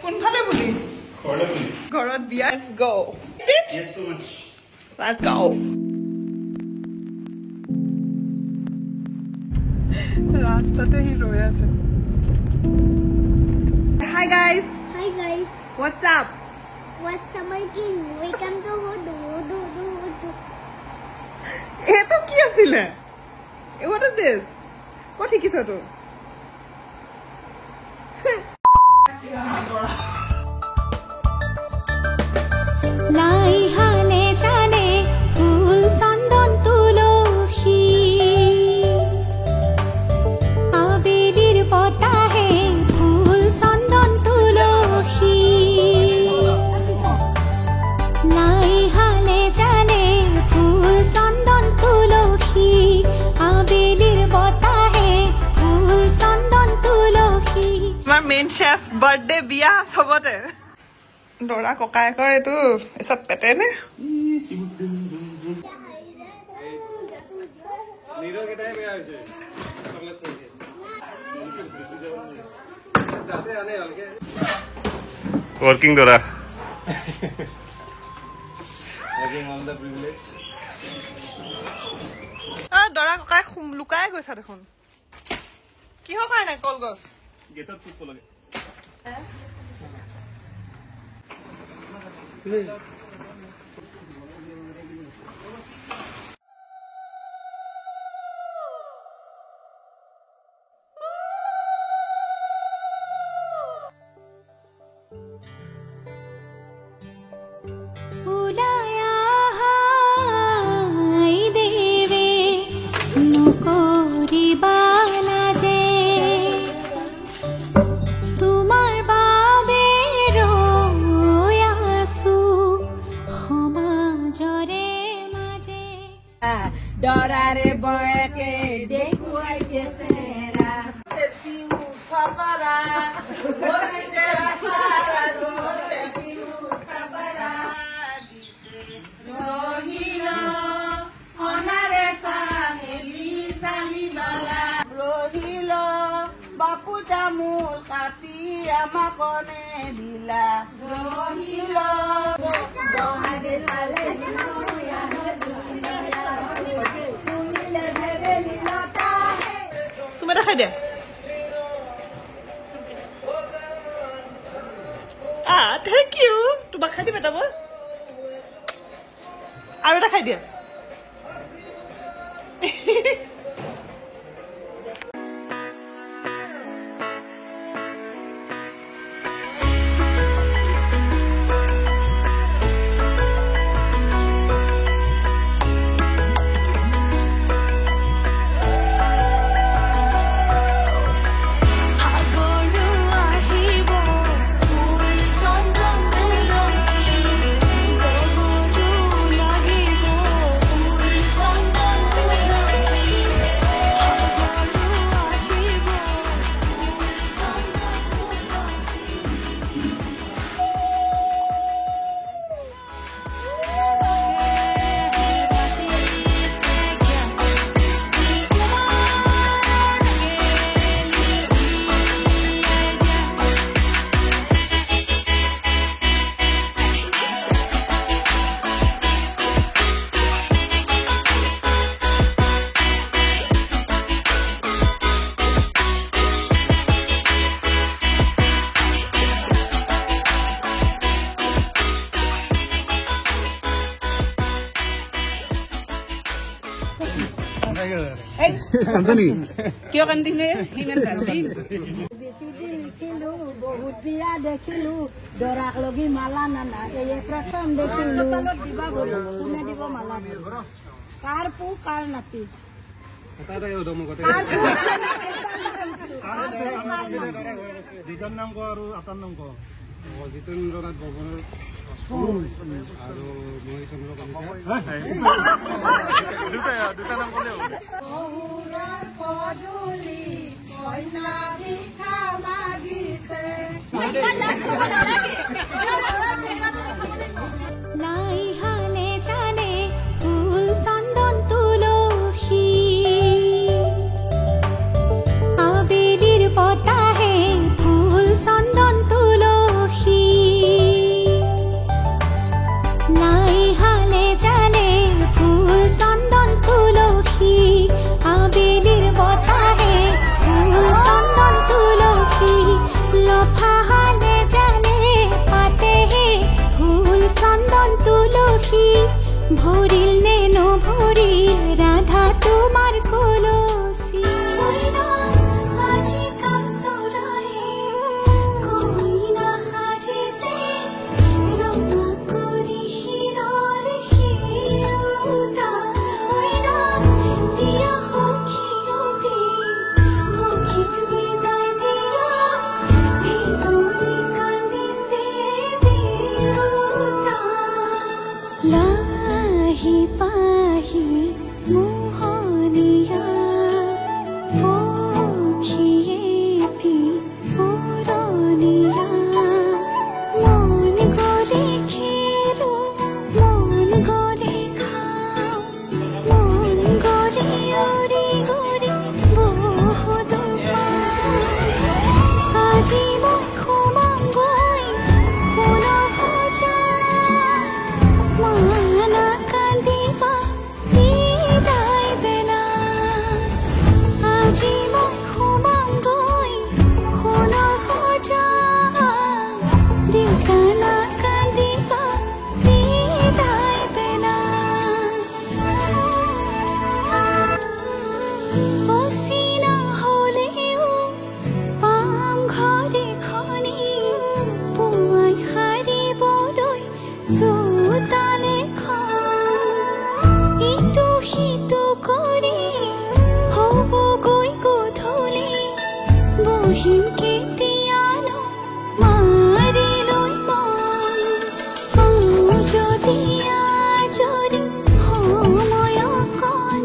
কোনফালে বুলি ঘৰত বিয়া let's go yes so much let's go ৰাস্তাতে হি ৰৈ আছে hi guys what's up my king welcome to Hodu eto ki asile what is this what hikiso to লাই হালে জালে ফুল চন্দন তুলসী আবেলির বতাহে ফুল চন্দন তুলসী লাই হালে জালে ফুল চন্দন তুলসী আবেলির বতাহে ফুল চন্দন তুলসী my main chef birthday biya sobote Dora ককায়েকৰ এটো এসব পেটে নে নিরো কেটাই বেয়া হইছে চকলেট খাইছে যাতে আনে অলকে working Dora working on the privilege Dora ককাই লুকাই গৈছা দেখোন কিহৰ কাৰণে কলগছ গেটত পুপ লাগে উলায়া হাই দেবে নকরিবা লাজে তোমার বাবে রয়াসু সমাজরে মাঝে ডরারে বয়কে দেখুয়াইছে সেরা সেপি উঠাপারা ওরে রাস্তারা গো সেপি উঠাপারা রহিল অনারে সামেলি সালিবালা রহিল বাপু জামুল কাটি আমাকনে দিলা রহিল দহারে লালে সুমেটা খাই দিয়া thank you তোমাক খাই দিম এটা মই আৰু এটা খাই দিয়া কিয় কান্দিলে ইমান কান্দি বেছি দিন লিখিলো বহুত বিয়া দেখিলো দৰাক লগি মালা নানা এই প্ৰথম দেখিলো দিবা বলো কোনে দিব মালা কাৰ পু কাৰ নাতি এটা উদম কতে দুজন নাম কো আৰু আটাৰ নাম কো জিতেন্দ্ৰনাথ বৰ্মনৰ আৰু মহেশচন্দ্ৰ কলিতা দুটা নাম ক'লে হ'ব বহুৰাৰ পদুলি কইনা ভিক্ষা মাগিছে লাই হালে জালে ফুল চন্দন তুলসী আবেলির বতাহে ফুল চন্দন তুলসী ভরিল নে নভরিল রাধা তোমার কলসি আজি কাম সরায়ে কইনা হাজিছে রঙা করি হিরর হিরুতা ওইনা দিয়া হখিরতে হখিত বিদায় দিয়া ভিতরে কান্দিছে দেউতা লাহি পাহি মোহনিয়া পখিয়েতি পুরনিয়া মন গড়ে খেলো মন গড়ে খাও মন গড়ে ওরে গড়ে বহুত আজি মই খুমাঙ্গই শুনা ভজা মানা কান্দিবা বিদায় বেলা আজি মই খুমাঙ্গই শুনা ভজা দেউতা না কান্দিবা বিদায় বেলা অচিনা হলেও পাম ঘৰে খনি পুৱাই সাৰিবলৈ চোতালে খন ইটো সিটো কৰি হ'বগৈ গধূলি বহিম কেতিয়ানো মাৰি লৈ মন পাওঁ যদি আজৰি সময় অকণ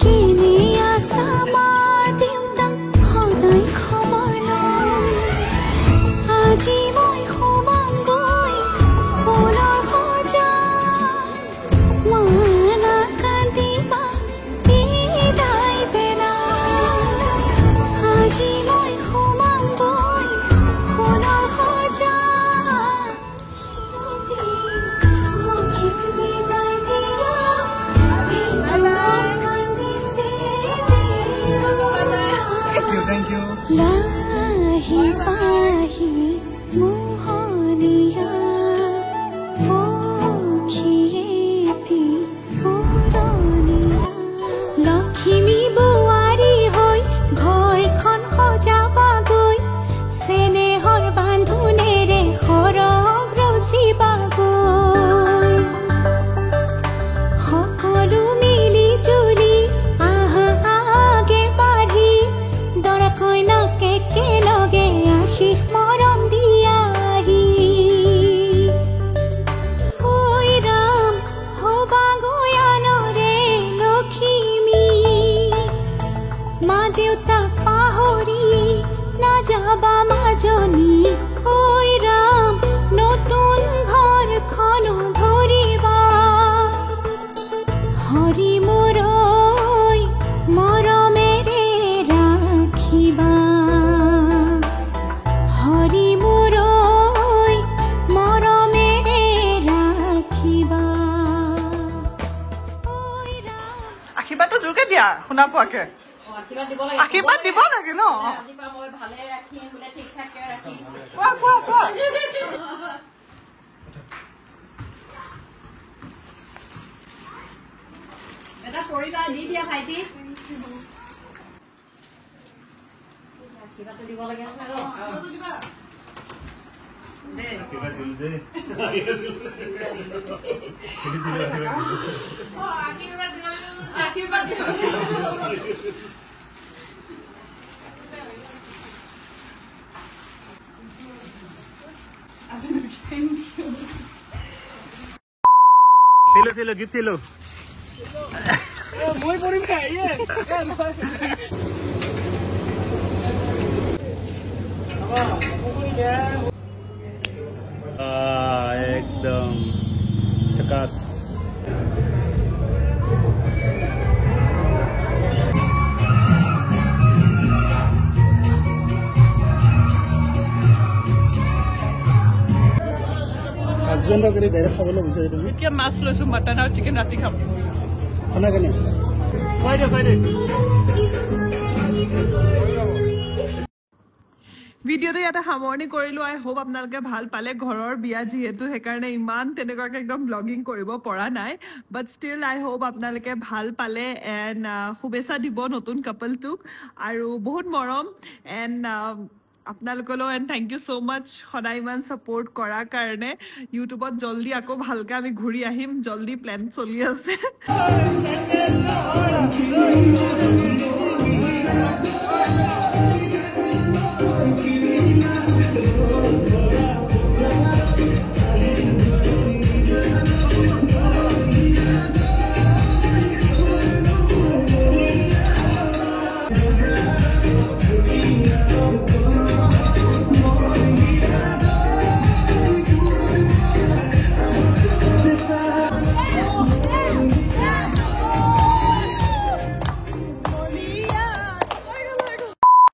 কেনে আছা মা দেউতাক সদায় খবৰ লওঁ আজি মই সোমামগৈ সোণৰ ভজাত মানা কান্দিবা বিদায় বেলা আজি মই সোমামগৈ সোণৰ ভজাত সখীক বিদায় দিয়া ভিতৰত কান্দিছে দেউতা লাহি পাহি মোহনিয়া পখিয়েতি পুৰনিয়া লখিমী বোৱাৰী হৈ ঘৰখন সজাবাগৈ চেনেহৰ বান্ধোনেৰে সৰগ ৰচিবাগৈ সকলো মিলি জুলি আহা আগে বাঢ়ি দৰা কইনাক একেলগে আশীষ মৰম দিয়াহি ঐ ৰাম হবা গয়ানৰে লখিমী মা দেউতাক পাহৰি নাযাবা মাজনী ঐ ৰাম নতুন ঘৰখনো ধৰিবা হৰি মোৰৈ মৰমেৰে ৰাখিবা হৰি মোৰৈ মৰমেৰে ৰাখিবা আশীৰ্বাদটো জোৰকে দিয়া শুনা পোৱাকে আশীৰ্বাদ দিব লাগে ন কোৱা কোৱা কোৱা এটা পৰিবাৰ দি দিয়া ভাইটি কিবাটো দিব লাগে Tilo, give Tilo. মই পৰিম নাই एकदम झकास হাজবেণ্ডৰ কাৰণে ডাইৰেক্ট খাবলৈ বিচাৰি তুমি এতিয়া মাছ লৈছো মটন আৰু চিকেন ৰাতি খাম খানা কেনে খুৱাই দে ভিডিঅ'টো ইয়াতে সামৰণি কৰিলোঁ আই হোপ আপোনালোকে ভাল পালে ঘৰৰ বিয়া যিহেতু সেইকাৰণে ইমান তেনেকুৱাকৈ একদম ব্লগিং কৰিব পৰা নাই বাট ষ্টিল আই হোপ আপোনালোকে ভাল পালে এণ্ড শুভেচ্ছা দিব নতুন কাপলটোক আৰু বহুত মৰম এণ্ড আপোনালোকলৈ এণ্ড থেংক ইউ ছ' মাছ সদায় ইমান ছাপোৰ্ট কৰাৰ কাৰণে ইউটিউবত জল্দি আকৌ ভালকৈ আমি ঘূৰি আহিম জল্দি প্লেন চলি আছে